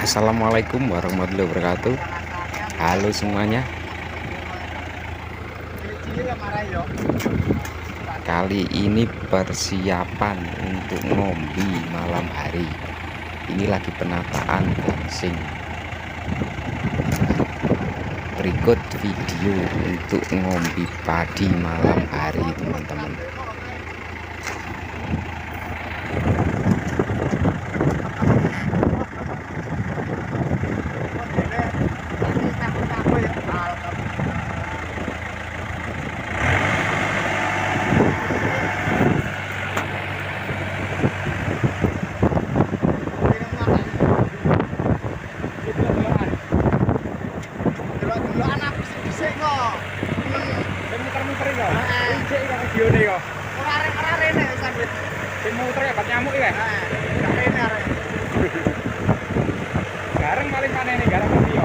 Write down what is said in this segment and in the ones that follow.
Assalamualaikum warahmatullahi wabarakatuh. Halo semuanya. Kali ini persiapan untuk ngombe malam hari. Ini lagi penataan gangsing. Berikut video untuk ngombe padi malam hari, teman-teman. Gareng paling panen nih, gareng pasti yo.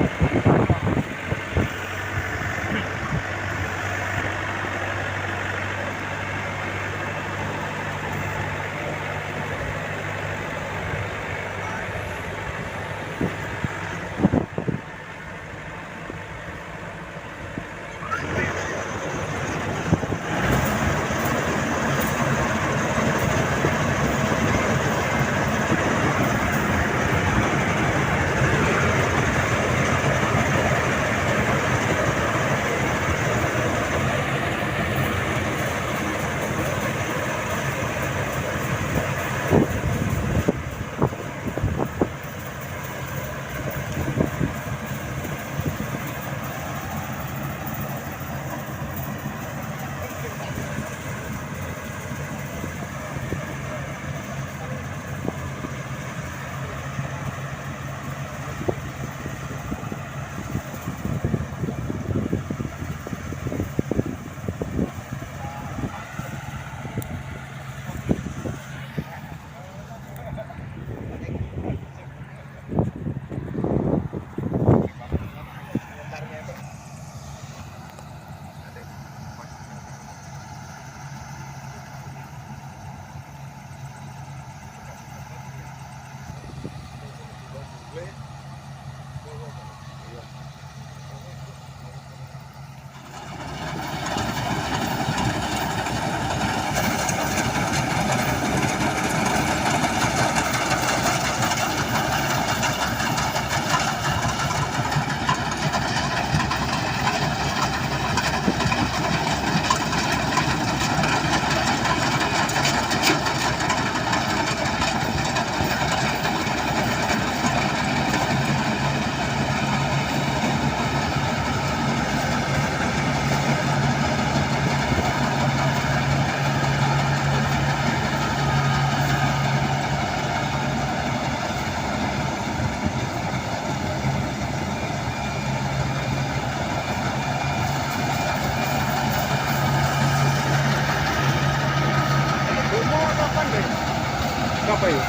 Apa itu?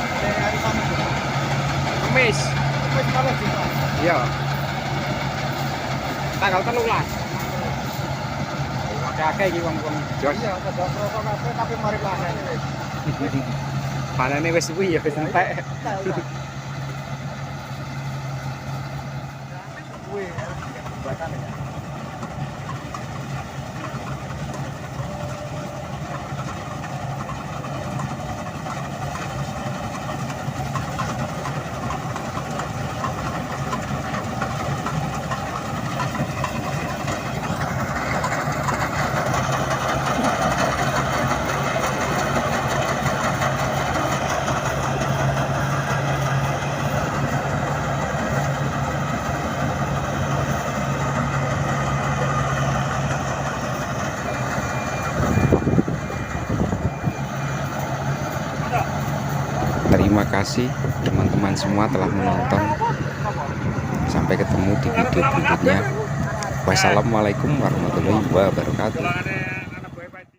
Kemis. Iya. Tanggal 13. Akeh iki wong-wong jos. Iya, tapi mari panen. Panene wis suwi ya wis entek. Kuwi batane ya. Terima kasih teman-teman semua telah menonton. Sampai ketemu di video berikutnya. Wassalamualaikum warahmatullahi wabarakatuh.